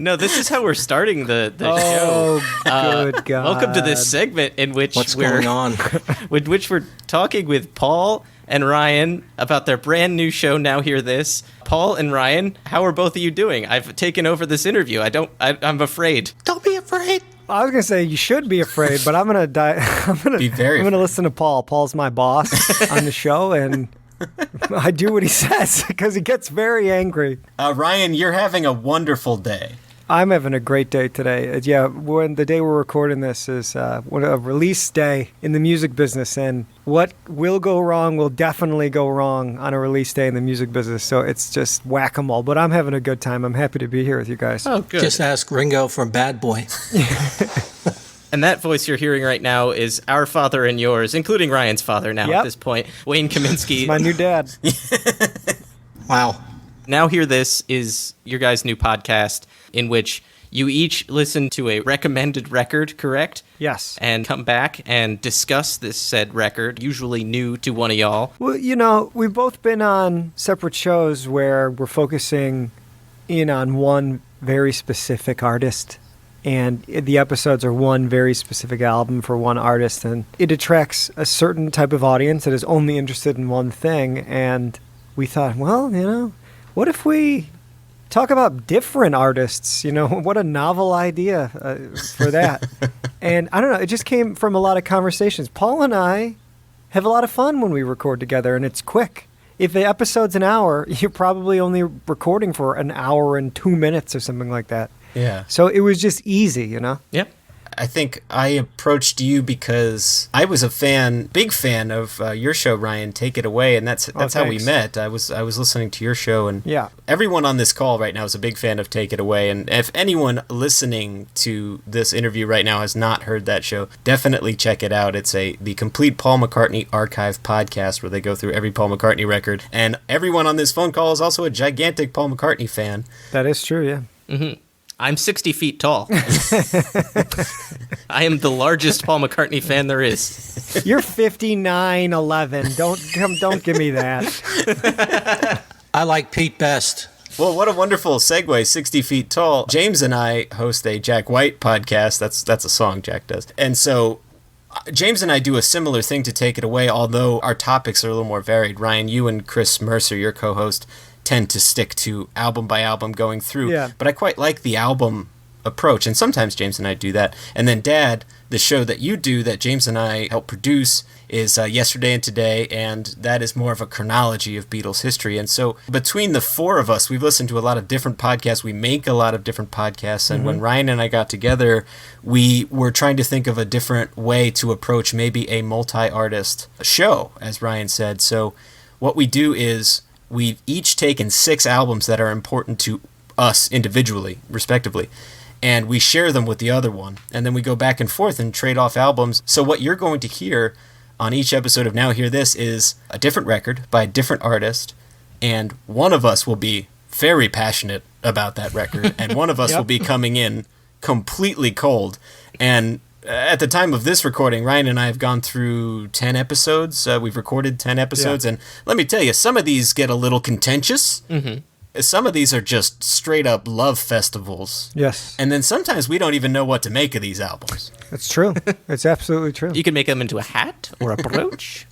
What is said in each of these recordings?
No, this is how we're starting the show. Good God. Welcome to this segment in which going on? with which we're talking with Paul and Ryan about their brand new show, Now Hear This. Paul and Ryan, how are both of you doing? I've taken over this interview. I'm afraid. Don't be afraid. I was gonna say you should be afraid, but I'm gonna die. I'm gonna listen to Paul. Paul's my boss on the show, and I do what he says because he gets very angry. Ryan, you're having a wonderful day. I'm having a great day today. When the day we're recording this is a release day in the music business, and what will go wrong will definitely go wrong on a release day in the music business. So it's just whack-a-mole. But I'm having a good time. I'm happy to be here with you guys. Oh, good. Just ask Ringo from Bad Boy. And that voice you're hearing right now is our father and yours, including Ryan's father now at this point, Wayne Kaminski. It's my new dad. Wow. Now Hear This is your guys' new podcast in which you each listen to a recommended record, correct? Yes. And come back and discuss this said record, usually new to one of y'all. Well, we've both been on separate shows where we're focusing in on one very specific artist, and the episodes are one very specific album for one artist, and it attracts a certain type of audience that is only interested in one thing, and we thought, what if we talk about different artists? What a novel idea for that. And I don't know, it just came from a lot of conversations. Paul and I have a lot of fun when we record together, and it's quick. If the episode's an hour, you're probably only recording for an hour and 2 minutes or something like that. Yeah. So it was just easy, Yep. I think I approached you because I was a big fan of your show, Ryan. Take It Away, and that's how we met. I was listening to your show, and everyone on this call right now is a big fan of Take It Away. And if anyone listening to this interview right now has not heard that show, definitely check it out. It's the complete Paul McCartney archive podcast where they go through every Paul McCartney record. And everyone on this phone call is also a gigantic Paul McCartney fan. That is true, yeah. Mm-hmm. I'm 60 feet tall. I am the largest Paul McCartney fan there is. You're 59'11". Don't give me that. I like Pete best. Well, what a wonderful segue, 60 feet tall. James and I host a Jack White podcast. That's a song Jack does. And so James and I do a similar thing to Take It Away, although our topics are a little more varied. Ryan, you and Chris Mercer, your co-host, tend to stick to album by album going through. Yeah. But I quite like the album approach, and sometimes James and I do that. And then Dad, the show that you do that James and I help produce is Yesterday and Today, and that is more of a chronology of Beatles history. And so between the four of us, we've listened to a lot of different podcasts. We make a lot of different podcasts, and when Ryan and I got together, we were trying to think of a different way to approach maybe a multi-artist show, as Ryan said. So what we do is we've each taken 6 albums that are important to us individually, respectively, and we share them with the other one, and then we go back and forth and trade off albums. So what you're going to hear on each episode of Now Hear This is a different record by a different artist, and one of us will be very passionate about that record, and one of us will be coming in completely cold. And at the time of this recording, Ryan and I have gone through 10 episodes. We've recorded 10 episodes, and let me tell you, some of these get a little contentious. Mm-hmm. Some of these are just straight up love festivals. Yes. And then sometimes we don't even know what to make of these albums. That's true. It's absolutely true. You can make them into a hat or a brooch.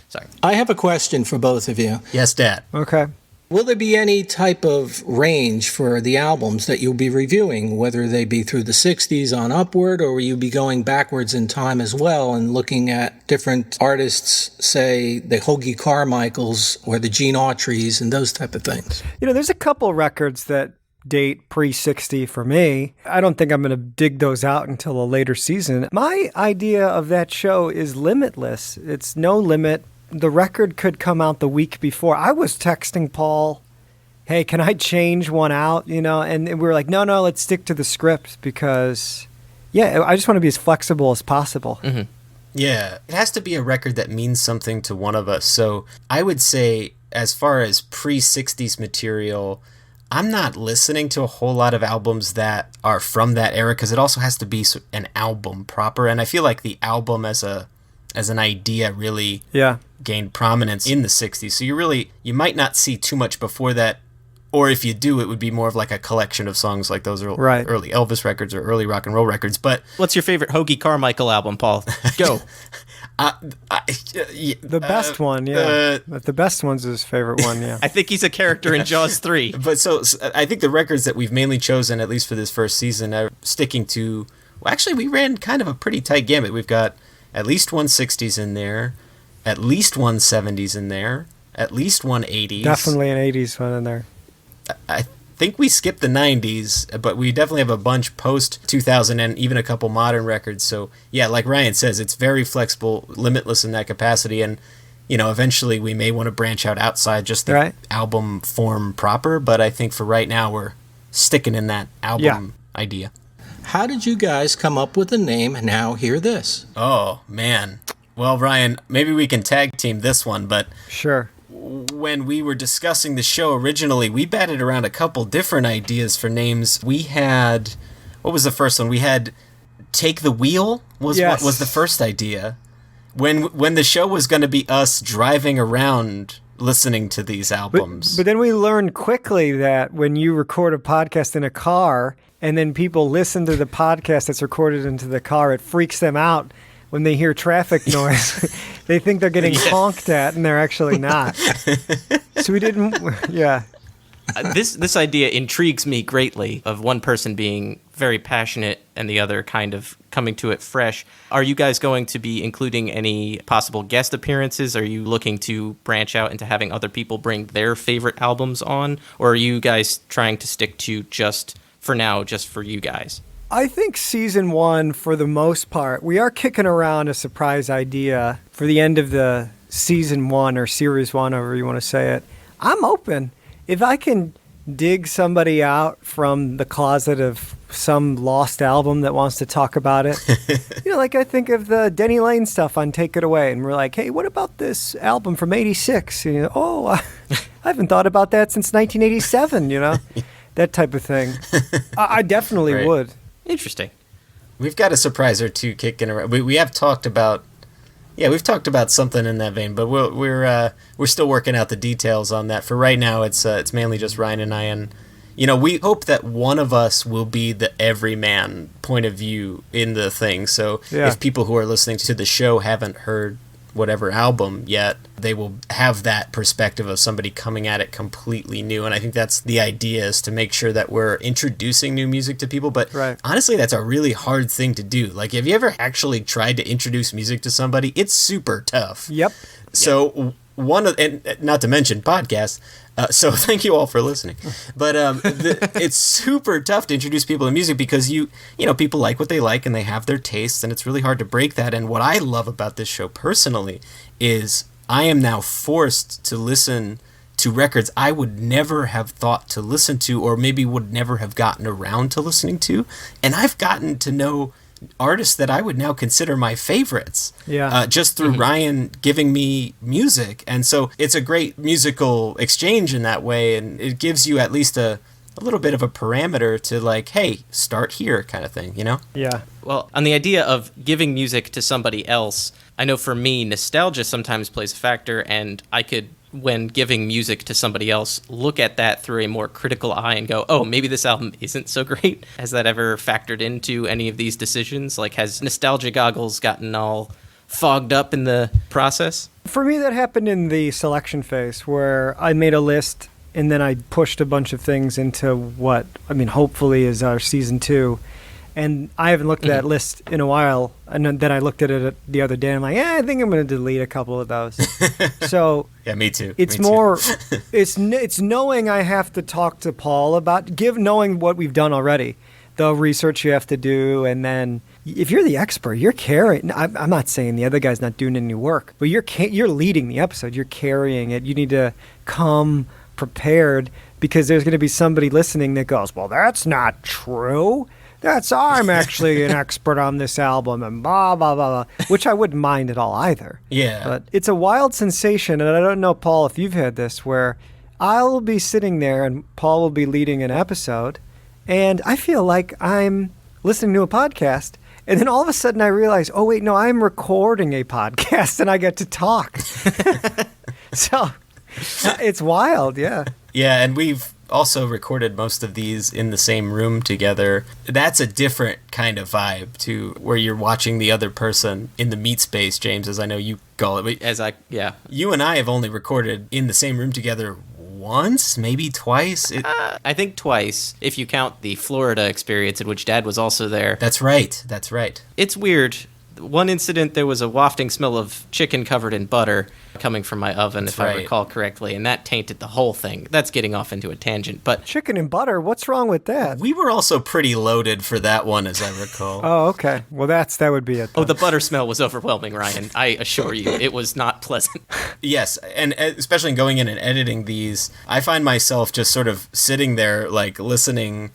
Sorry. I have a question for both of you. Yes, Dad. Okay. Will there be any type of range for the albums that you'll be reviewing, whether they be through the 60s on upward, or will you be going backwards in time as well and looking at different artists, say the Hoagie Carmichaels or the Gene Autry's and those type of things? There's a couple records that date pre-60 for me. I don't think I'm going to dig those out until a later season. My idea of that show is limitless. It's no limit. The record could come out the week before. I was texting Paul, hey, can I change one out? And we were like, no, let's stick to the script because, I just want to be as flexible as possible. Mm-hmm. Yeah, it has to be a record that means something to one of us. So I would say as far as pre-60s material, I'm not listening to a whole lot of albums that are from that era because it also has to be an album proper. And I feel like the album as an idea really gained prominence in the 60s. So you might not see too much before that, Or if you do, it would be more of like a collection of songs like those Right. early Elvis records or early rock and roll records. But What's your favorite Hoagie Carmichael album, Paul? Go. The best one, yeah. The best one's his favorite one, yeah. I think he's a character in Jaws 3. But so I think the records that we've mainly chosen, at least for this first season, are sticking to. Well, actually, we ran kind of a pretty tight gamut. We've got at least 160s in there, at least 170s in there, at least 180s. Definitely an 80s one in there. I think we skipped the 90s, but we definitely have a bunch post 2000 and even a couple modern records. So yeah, like Ryan says, it's very flexible, limitless in that capacity. And, you know, eventually we may want to branch out outside just the album form proper. But I think for right now, we're sticking in that album idea. How did you guys come up with the name Now Hear This? Oh, man. Well, Ryan, maybe we can tag team this one, but Sure. when we were discussing the show originally, we batted around a couple different ideas for names. We had, what was the first one? We had Take the Wheel was Yes. what was the first idea. When the show was going to be us driving around listening to these albums. But then we learned quickly that when you record a podcast in a car and then people listen to the podcast that's recorded into the car, it freaks them out when they hear traffic noise. They think they're getting honked at, and they're actually not. So we didn't, This idea intrigues me greatly, of one person being very passionate and the other kind of coming to it fresh. Are you guys going to be including any possible guest appearances? Are you looking to branch out into having other people bring their favorite albums on? Or are you guys trying to stick to just for you guys? I think season 1, for the most part, we are kicking around a surprise idea for the end of the season 1 or series 1, however you want to say it. I'm open. If I can dig somebody out from the closet of some lost album that wants to talk about it, like I think of the Denny Lane stuff on Take It Away, and we're like, hey, what about this album from '86? I haven't thought about that since 1987. That type of thing. I definitely would. Interesting. We've got a surprise or two kicking around. We have talked about, we've talked about something in that vein, but we're still working out the details on that. For right now, it's mainly just Ryan and I, and we hope that one of us will be the everyman point of view in the thing. So if people who are listening to the show haven't heard whatever album yet, they will have that perspective of somebody coming at it completely new. And I think that's the idea, is to make sure that we're introducing new music to people. But honestly, that's a really hard thing to do. Like, have you ever actually tried to introduce music to somebody? It's super tough. Yep. So and not to mention podcasts. So thank you all for listening. But it's super tough to introduce people to music because people like what they like and they have their tastes, and it's really hard to break that. And what I love about this show personally is I am now forced to listen to records I would never have thought to listen to, or maybe would never have gotten around to listening to. And I've gotten to know artists that I would now consider my favorites, just through Ryan giving me music. And so it's a great musical exchange in that way, and it gives you at least a little bit of a parameter to, like, hey, start here kind of thing, Yeah. Well, on the idea of giving music to somebody else, I know for me, nostalgia sometimes plays a factor, and I could, when giving music to somebody else, look at that through a more critical eye and go, oh, maybe this album isn't so great. Has that ever factored into any of these decisions? Like, has nostalgia goggles gotten all fogged up in the process? For me, that happened in the selection phase, where I made a list and then I pushed a bunch of things into what, hopefully is our season 2. And I haven't looked at that list in a while. And then I looked at it the other day, and I'm like, I think I'm going to delete a couple of those. So yeah, me too. It's more, it's knowing I have to talk to Paul about, knowing what we've done already, the research you have to do, and then if you're the expert, you're carrying. I'm not saying the other guy's not doing any work, but you're leading the episode. You're carrying it. You need to come prepared, because there's going to be somebody listening that goes, well, that's not true. I'm actually an expert on this album, and blah, blah, blah, blah, which I wouldn't mind at all either. Yeah. But it's a wild sensation, and I don't know, Paul, if you've had this, where I'll be sitting there and Paul will be leading an episode, and I feel like I'm listening to a podcast, and then all of a sudden I realize, oh, wait, no, I'm recording a podcast, and I get to talk. So it's wild, yeah. Yeah, and we've also recorded most of these in the same room together. That's a different kind of vibe to where you're watching the other person in the meat space, James, as I know you call it. Yeah. You and I have only recorded in the same room together once, maybe twice. I think twice, if you count the Florida experience in which Dad was also there. That's right. It's weird. One incident, there was a wafting smell of chicken covered in butter coming from my oven, if I recall correctly, and that tainted the whole thing. That's getting off into a tangent, but... Chicken and butter? What's wrong with that? We were also pretty loaded for that one, as I recall. Oh, okay. Well, that would be it then. Oh, the butter smell was overwhelming, Ryan. I assure you, it was not pleasant. Yes, and especially going in and editing these, I find myself just sort of sitting there, like, listening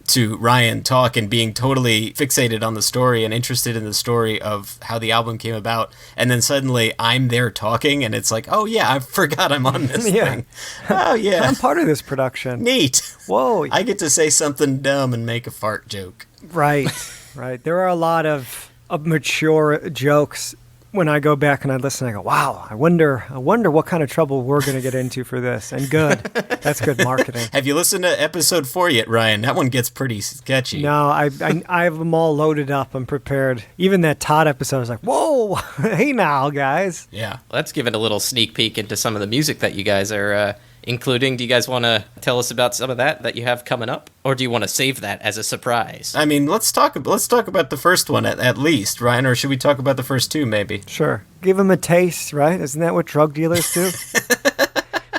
to Ryan talk and being totally fixated on the story and interested in the story of how the album came about. And then suddenly I'm there talking and it's like, oh yeah, I forgot I'm on this thing. Oh yeah. I'm part of this production. Neat. Whoa. I get to say something dumb and make a fart joke. Right. There are a lot of mature jokes when I go back and I listen, I go, wow, I wonder what kind of trouble we're going to get into for this. And good. That's good marketing. Have you listened to episode 4 yet, Ryan? That one gets pretty sketchy. No, I have them all loaded up. I'm prepared. Even that Todd episode, I was like, whoa, hey now, guys. Yeah. Let's give it a little sneak peek into some of the music that you guys are including. Do you guys want to tell us about some of that you have coming up? Or do you want to save that as a surprise? I mean, let's talk about the first one at least, Ryan, or should we talk about the first two maybe? Sure. Give them a taste, right? Isn't that what drug dealers do?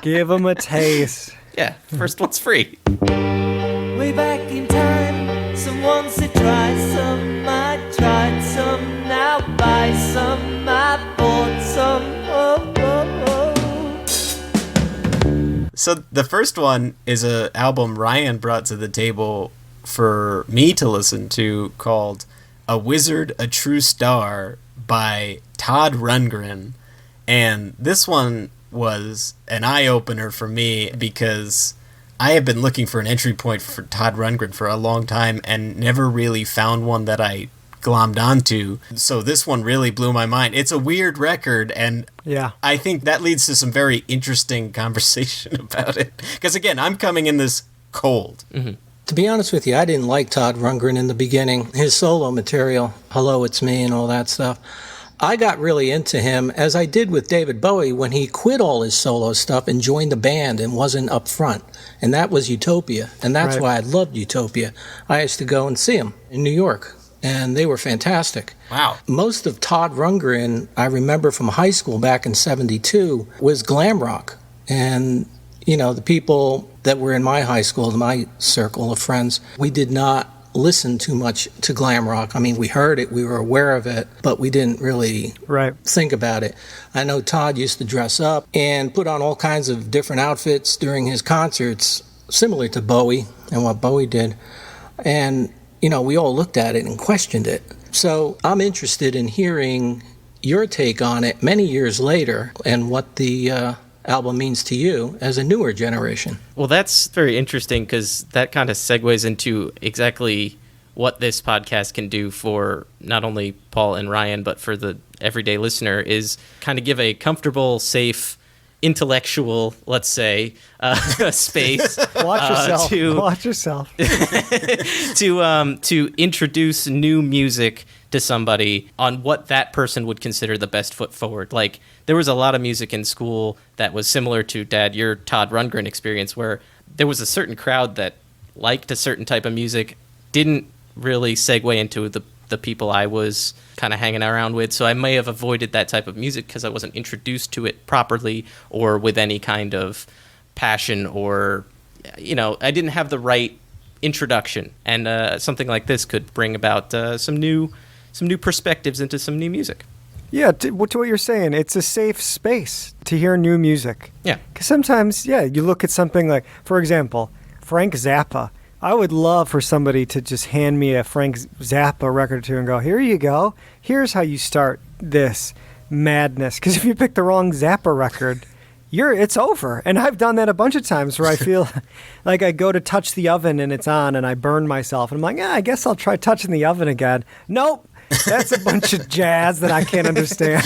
Give them a taste. Yeah, first one's free. Way back in time, someone said try some, I tried some, now buy some, I bought some, oh, oh, oh. So the first one is an album Ryan brought to the table for me to listen to called A Wizard, a True Star by Todd Rundgren. And this one was an eye-opener for me because I have been looking for an entry point for Todd Rundgren for a long time and never really found one that I glommed onto. So this one really blew my mind. It's a weird record, and yeah, I think that leads to some very interesting conversation about it. Because again, I'm coming in this cold. Mm-hmm. To be honest with you, I didn't like Todd Rundgren in the beginning. His solo material, Hello, It's Me, and all that stuff. I got really into him, as I did with David Bowie, when he quit all his solo stuff and joined the band and wasn't up front. And that was Utopia. And that's why I loved Utopia. I used to go and see him in New York, and they were fantastic. Wow. Most of Todd Rundgren, I remember from high school back in 72, was glam rock. And, you know, the people that were in my high school, my circle of friends, we did not listen too much to glam rock. I mean, we heard it, we were aware of it, but we didn't really think about it. I know Todd used to dress up and put on all kinds of different outfits during his concerts, similar to Bowie and what Bowie did. And, you know, we all looked at it and questioned it. So I'm interested in hearing your take on it many years later and what the album means to you as a newer generation. Well, that's very interesting because that kind of segues into exactly what this podcast can do for not only Paul and Ryan, but for the everyday listener, is kind of give a comfortable, safe, intellectual, let's say, space. Watch yourself. to introduce new music to somebody on what that person would consider the best foot forward. Like, there was a lot of music in school that was similar to, Dad, your Todd Rundgren experience, where there was a certain crowd that liked a certain type of music, didn't really segue into the people I was kind of hanging around with. So I may have avoided that type of music because I wasn't introduced to it properly or with any kind of passion, or, you know, I didn't have the right introduction. And something like this could bring about some new perspectives into some new music. Yeah, to what you're saying, it's a safe space to hear new music. Yeah. Because sometimes, you look at something like, for example, Frank Zappa. I would love for somebody to just hand me a Frank Zappa record or two and go, here you go. Here's how you start this madness. Because if you pick the wrong Zappa record, it's over. And I've done that a bunch of times where I feel like I go to touch the oven and it's on and I burn myself. And I'm like, I guess I'll try touching the oven again. Nope. That's a bunch of jazz that I can't understand.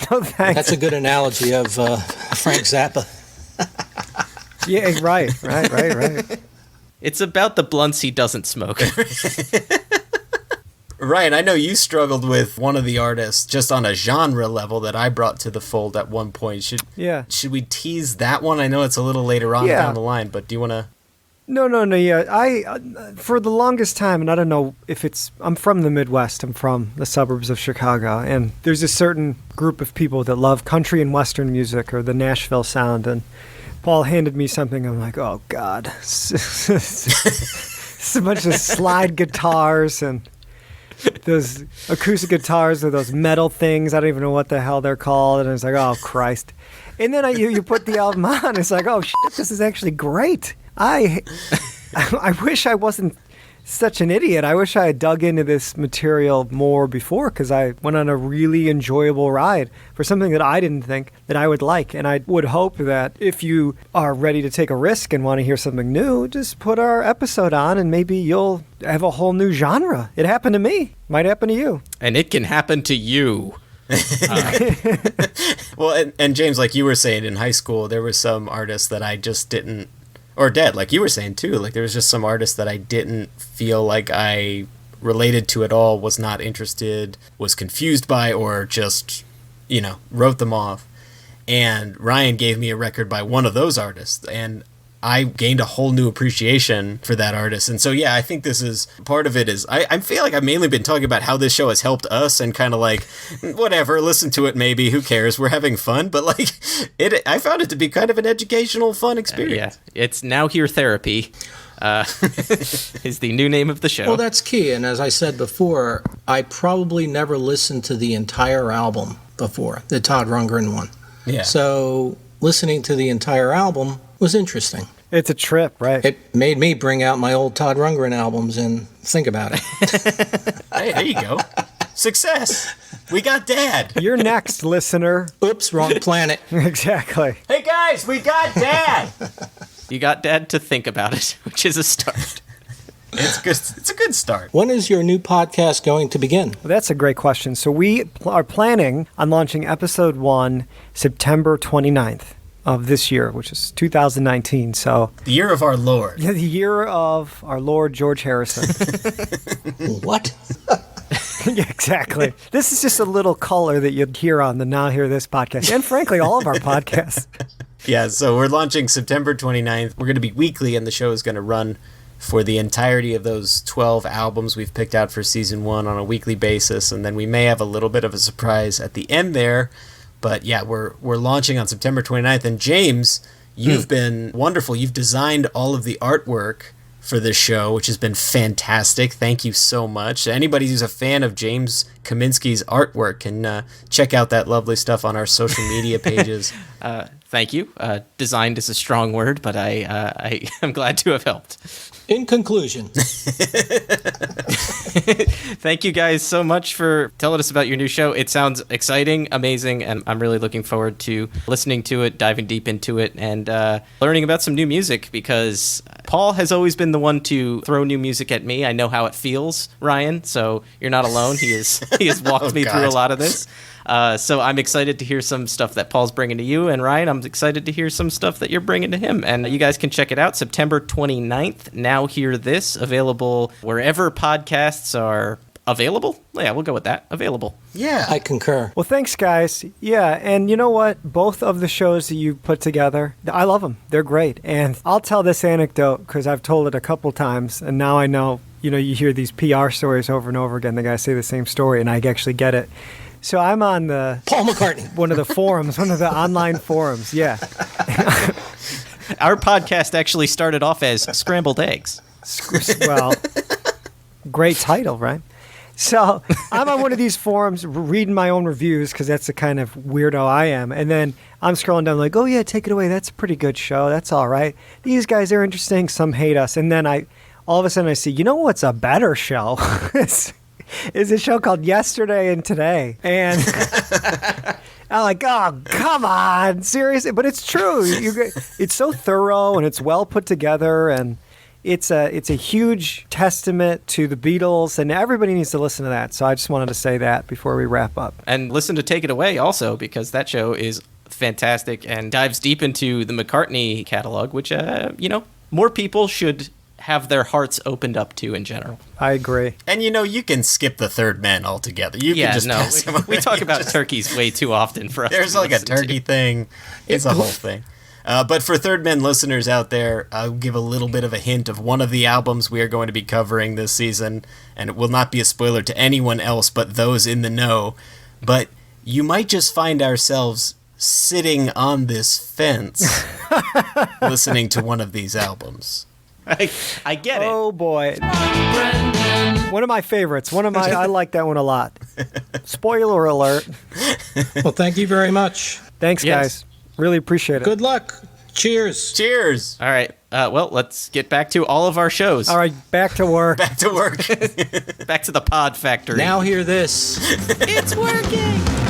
No thanks. That's a good analogy of Frank Zappa. Yeah, right. It's about the blunts he doesn't smoke. Ryan, I know you struggled with one of the artists just on a genre level that I brought to the fold at one point. Should we tease that one? I know it's a little later on down the line, but do you want to? No. Yeah, I for the longest time, and I don't know if I'm from the Midwest. I'm from the suburbs of Chicago, and there's a certain group of people that love country and Western music or the Nashville sound. And Paul handed me something. I'm like, oh God, it's a bunch of slide guitars and those acoustic guitars or those metal things. I don't even know what the hell they're called. And it's like, oh Christ. And then you put the album on. It's like, oh shit, this is actually great. I wish I wasn't such an idiot. I wish I had dug into this material more before, because I went on a really enjoyable ride for something that I didn't think that I would like. And I would hope that if you are ready to take a risk and want to hear something new, just put our episode on and maybe you'll have a whole new genre. It happened to me. Might happen to you. And it can happen to you. Well, and James, like you were saying, in high school, there were some artists that I just didn't, or Dad, like you were saying too, like there was just some artists that I didn't feel like I related to at all, was not interested, was confused by, or just, wrote them off. And Ryan gave me a record by one of those artists, and I gained a whole new appreciation for that artist. And so, yeah, I think this is part of it is I feel like I've mainly been talking about how this show has helped us and kind of like, whatever, listen to it maybe, who cares, we're having fun. But like, I found it to be kind of an educational, fun experience. Yeah, it's Now Hear Therapy. Is the new name of the show. Well, that's key. And as I said before, I probably never listened to the entire album before, the Todd Rundgren one. Yeah. So listening to the entire album was interesting. It's a trip, right? It made me bring out my old Todd Rundgren albums and think about it. Hey, there you go. Success. We got Dad. You're next, listener. Oops, wrong planet. Exactly. Hey, guys, we got Dad. You got Dad to think about it, which is a start. It's good. It's a good start. When is your new podcast going to begin? Well, that's a great question. So we are planning on launching episode 1 September 29th. Of this year, which is 2019. So the year of our Lord. Yeah, the year of our Lord George Harrison. What? Yeah, exactly. This is just a little color that you'd hear on the Now Hear This podcast, and frankly, all of our podcasts. Yeah, so we're launching September 29th. We're going to be weekly, and the show is going to run for the entirety of those 12 albums we've picked out for season 1 on a weekly basis, and then we may have a little bit of a surprise at the end there. But yeah, we're launching on September 29th. And James, you've been wonderful. You've designed all of the artwork for this show, which has been fantastic. Thank you so much. Anybody who's a fan of James Kaminski's artwork can check out that lovely stuff on our social media pages. Thank you. Designed is a strong word, but I am glad to have helped. In conclusion. Thank you guys so much for telling us about your new show. It sounds exciting, amazing, and I'm really looking forward to listening to it, diving deep into it, and learning about some new music, because Paul has always been the one to throw new music at me. I know how it feels, Ryan, so you're not alone. He has walked me through a lot of this. So I'm excited to hear some stuff that Paul's bringing to you, and Ryan, I'm excited to hear some stuff that you're bringing to him. And you guys can check it out September 29th. Now Hear This, available wherever podcasts are available. Yeah, we'll go with that. Available. Yeah. I concur. Well, thanks, guys. Yeah, and you know what? Both of the shows that you put together, I love them. They're great. And I'll tell this anecdote because I've told it a couple times, and now I know, you hear these PR stories over and over again. The guys say the same story, and I actually get it. So I'm on the Paul McCartney, one of the forums, one of the online forums. Yeah. Our podcast actually started off as Scrambled Eggs. Well, great title, right? So I'm on one of these forums reading my own reviews because that's the kind of weirdo I am. And then I'm scrolling down like, oh, yeah, take it away. That's a pretty good show. That's all right. These guys are interesting. Some hate us. And then all of a sudden I see, what's a better show? Is a show called Yesterday and Today. And I'm like, oh, come on, seriously? But it's true. It's so thorough and it's well put together, and it's a huge testament to the Beatles, and everybody needs to listen to that. So I just wanted to say that before we wrap up. And listen to Take It Away also, because that show is fantastic and dives deep into the McCartney catalog, which, more people should have their hearts opened up to in general. I agree. And you can skip the Third Man altogether. You can just pass him we away. talk about turkeys way too often for us. There's to like a listen to. turkey thing. It's a whole thing. But for Third Men listeners out there, I'll give a little bit of a hint of one of the albums we are going to be covering this season, and it will not be a spoiler to anyone else but those in the know. But you might just find ourselves sitting on this fence listening to one of these albums. I get it. Oh boy. One of my favorites. I like that one a lot. Spoiler alert. Well, thank you very much. Thanks, Yes. guys. Really appreciate it. Good luck. Cheers. Cheers! All right. Well, let's get back to all of our shows. All right, back to work. Back to work. Back to the Pod Factory. Now hear this. It's working.